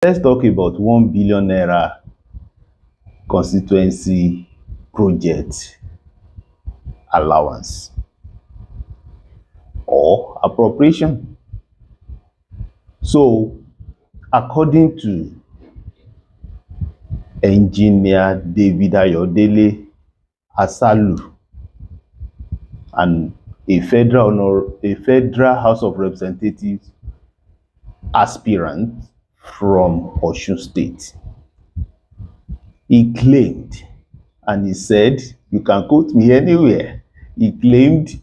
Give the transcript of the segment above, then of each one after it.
Let's talk about 1 billion naira constituency project allowance or appropriation. So, according to Engineer David Ayodele Asalu, and a federal House of Representatives aspirant from Osun State, he claimed, and he said, you can quote me anywhere, he claimed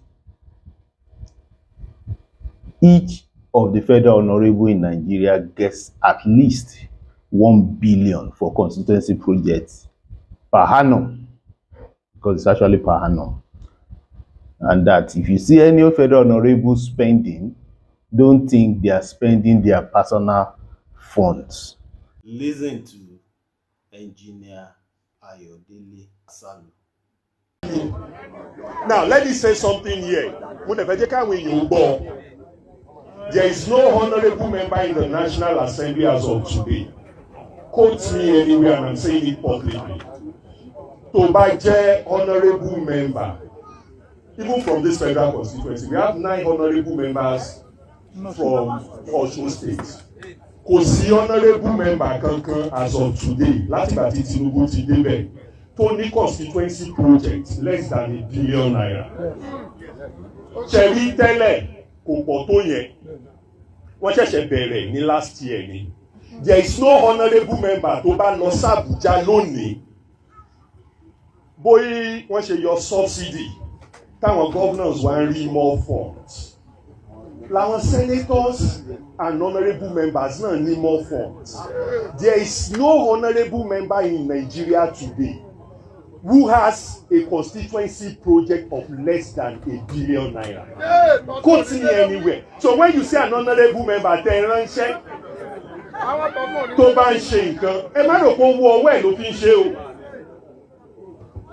each of the federal honorable in Nigeria gets at least 1 billion for constituency projects per annum, because it's actually per annum. And that if you see any federal honorable spending, don't think they are spending their personal funds. Listen to Engineer Ayodele Asalu. Now, let me say something here. There is no honorable member in the National Assembly as of today. Quote me anywhere, and I'm saying it publicly. To buy honorable member, even from this federal constituency, we have 9 honorable members from Osun State. Kò sí honorable member kankan as of today, láti ìgbà tí Tinubu ti débẹ̀, tó ní constituency project less than R1 billion. Ṣẹ̀rí tẹ́lẹ̀ kò pọ̀ tó yẹn, wọ́n ṣẹ̀ṣẹ̀ bẹ̀rẹ̀ ní last year ni. There is no honorable member tó bá lọ sí Abuja lónìí, bóyá wọ́n ṣe yọ subsidy, táwọn governors wá ń rí more funds. Làwọn senators and honorable members náà ní more funds. There is no honorable member in Nigeria today who has a constituency project of less than R1 billion. Quote me anywhere. So when you say an honorable member, tẹ́ ránṣẹ́ tó bá ń ṣe nǹkan, ẹ má rò pé owó ọwọ́ ẹ̀ ló fi ń ṣe o.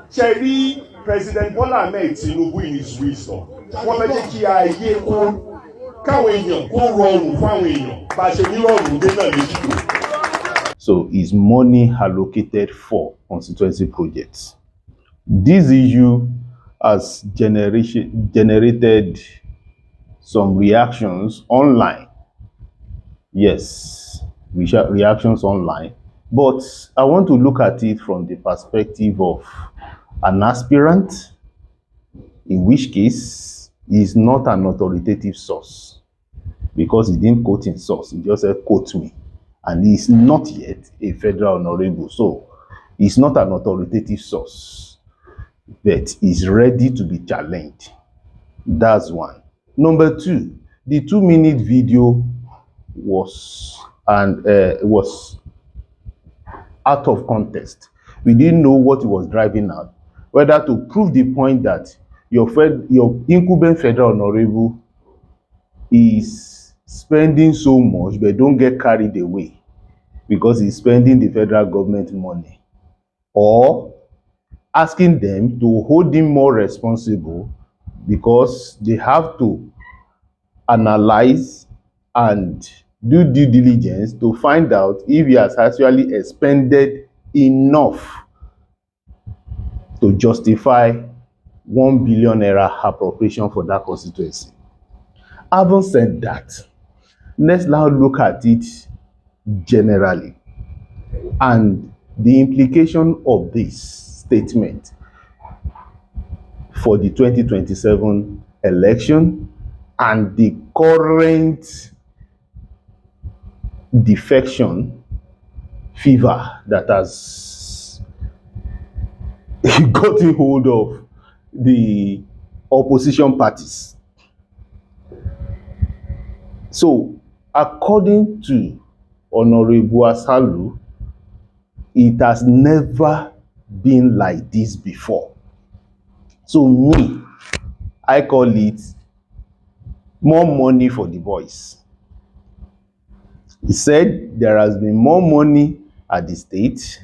Ṣé rí President Bola Ahmed Tinubu in his wisdom, wọ́n fẹ́ jẹ́ kí ayé kó káwọn èèyàn kó rọrùn fáwọn èèyàn bá ṣe ní rọrùn dé náà lójú. So is money allocated for constituency projects? This issue has generated some reactions online. Yes, reactions online. But I want to look at it from the perspective of an aspirant, in which case he is not an authoritative source, because he didn't quote his source, he just said quote me, and he is not yet a federal honorable, so he's not an authoritative source, but he's ready to be challenged. That's one. Number two, the 2-minute video was out of context. We didn't know what he was driving at, whether to prove the point that your incumbent federal honorable is spending so much, but don't get carried away because he's spending the federal government money, or asking them to hold him more responsible because they have to analyze and do due diligence to find out if he has actually expended enough to justify 1 billion naira appropriation for that constituency. Having said that, let's now look at it generally and the implication of this statement for the 2027 election and the current defection fever that has gotten hold of the opposition parties. So, according to Honorable Asalu, it has never been like this before. So me, I call it more money for the boys. He said there has been more money at the state,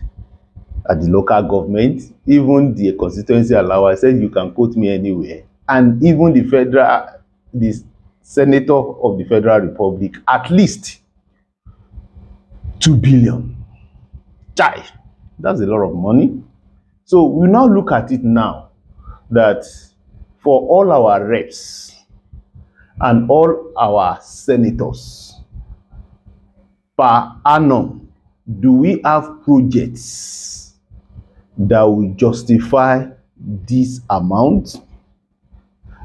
at the local government, even the constituency allowance. I said you can quote me anywhere, and even the senator of the Federal Republic, at least 2 billion. Chai, that's a lot of money. So we now look at it now that for all our reps and all our senators per annum, do we have projects that will justify this amount?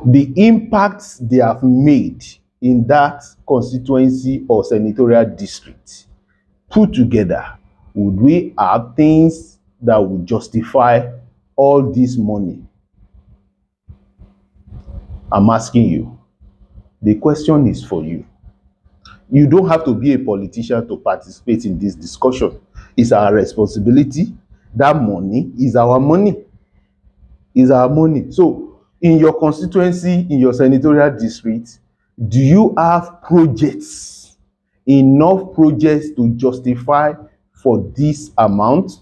The impacts they have made in that constituency or senatorial district put together, would we have things that would justify all this money? I'm asking you. The question is for you. You don't have to be a politician to participate in this discussion. It's our responsibility. That money is our money. Is our money. So in your constituency, in your senatorial district, do you have projects, enough projects to justify for this amount?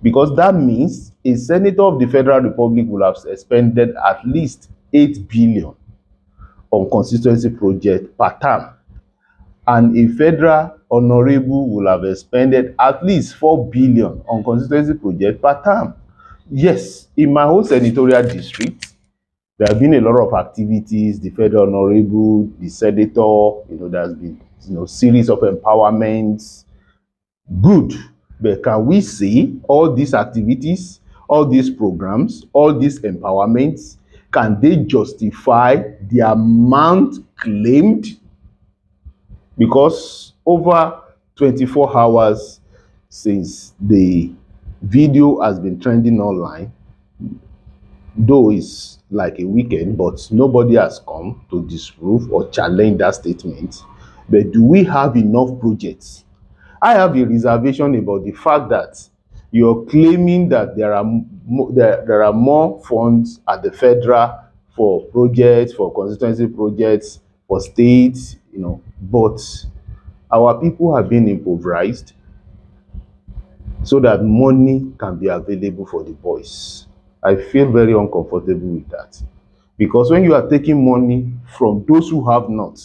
Because that means a senator of the Federal Republic will have expended at least 8 billion on constituency project per term, and a federal honourable will have expended at least 4 billion on constituency project per term. Yes, in my own senatorial district, there have been a lot of activities. The federal honourable, the senator, there's been series of empowerments. Good. But can we say all these activities, all these programs, all these empowerments, can they justify the amount claimed? Because over 24 hours since the video has been trending online, though it's like a weekend, but nobody has come to disprove or challenge that statement. But do we have enough projects? I have a reservation about the fact that you're claiming that there are more funds at the federal for projects, for constituency projects, for states, but our people have been impoverished so that money can be available for the boys. I feel very uncomfortable with that, because when you are taking money from those who have not,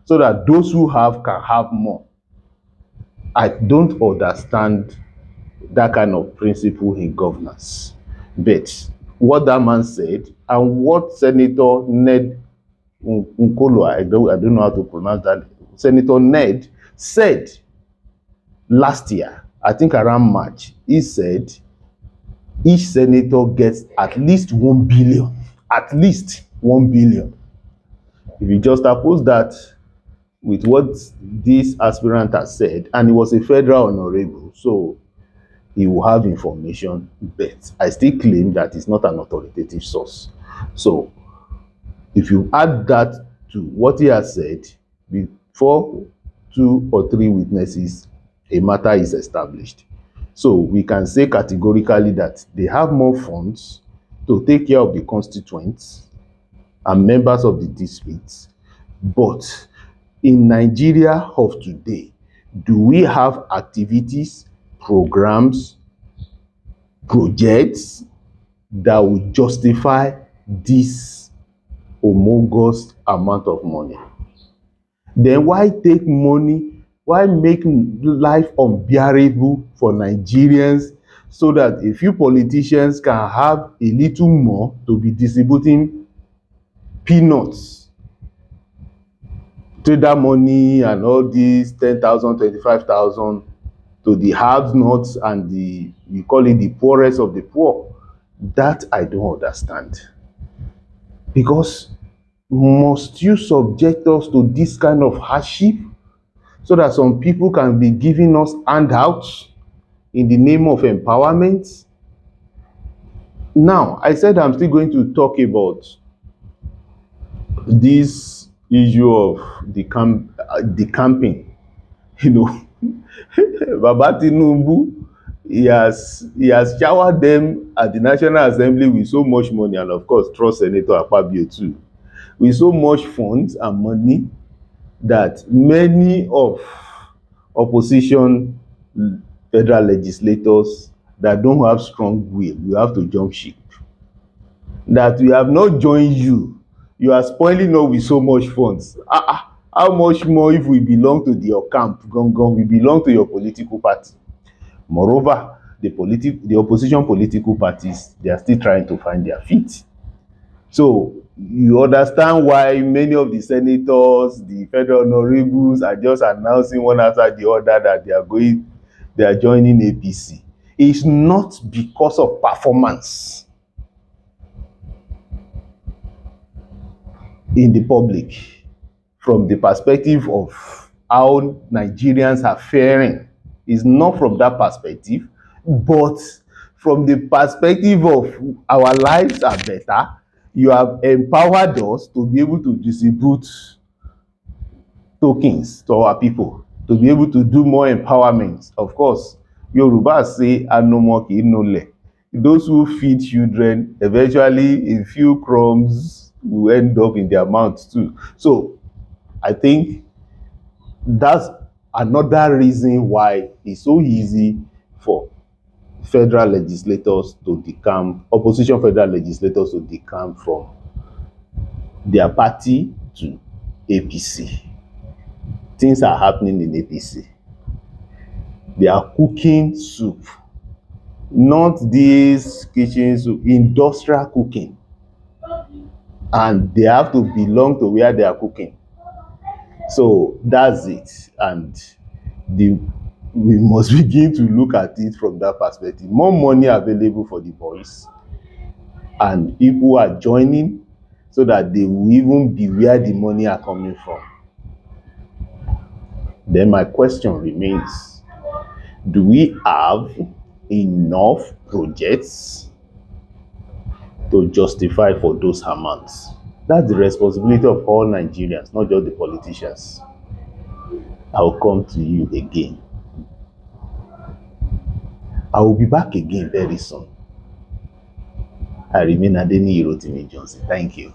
so that those who have can have more, I don't understand that kind of principle in governance. But what that man said and what Senator Ned Nkolo, I don't know how to pronounce that, Senator Ned said last year, I think around March, he said each senator gets at least 1 billion. At least 1 billion. If you just oppose that with what this aspirant has said, and he was a federal honorable, so he will have information, but I still claim that it's not an authoritative source. So if you add that to what he has said, before 2 or 3 witnesses, a matter is established. So we can say categorically that they have more funds to take care of the constituents and members of the districts. But in Nigeria of today, do we have activities, programs, projects that will justify this humongous amount of money? Then why take money, why make life unbearable for Nigerians, so that a few politicians can have a little more to be distributing peanuts, trader money and all these 10,000, 25,000 to the have-nots and we call it the poorest of the poor? That I don't understand. Because must you subject us to this kind of hardship so that some people can be giving us handouts in the name of empowerment? Now, I said I'm still going to talk about this issue of the camping. Baba Tinubu, he has showered them at the National Assembly with so much money, and of course trust Senator Akpabio too, with so much funds and money that many of opposition federal legislators that don't have strong will have to jump ship. That we have not joined you, you are spoiling us with so much funds. How much more if we belong to your camp gangan, we belong to your political party? Moreover, the opposition political parties, they are still trying to find their feet. So you understand why many of the senators, the federal honorables are just announcing one after the other that they are joining APC. It's not because of performance in the public, from the perspective of how Nigerians are faring. It's not from that perspective, but from the perspective of our lives are better. You have empowered us to be able to distribute tokens to our people, to be able to do more empowerment. Of course, Yoruba say "Anomo kì í nolẹ̀." Those who feed children, eventually a few crumbs will end up in their mouths too. So I think that's another reason why it's so easy for federal legislators to decamp, opposition federal legislators to decamp from their party to APC. Things are happening in APC. They are cooking soup, not this kitchen soup, industrial cooking. And they have to belong to where they are cooking. So that's it. And we must begin to look at it from that perspective. More money available for the boys, and people are joining so that they will even be where the money are coming from. Then my question remains, do we have enough projects to justify for those amounts? That's the responsibility of all Nigerians, not just the politicians. I'll come to you again. I will be back again very soon. I remain Adeniyi Rotimi Johnson. Thank you.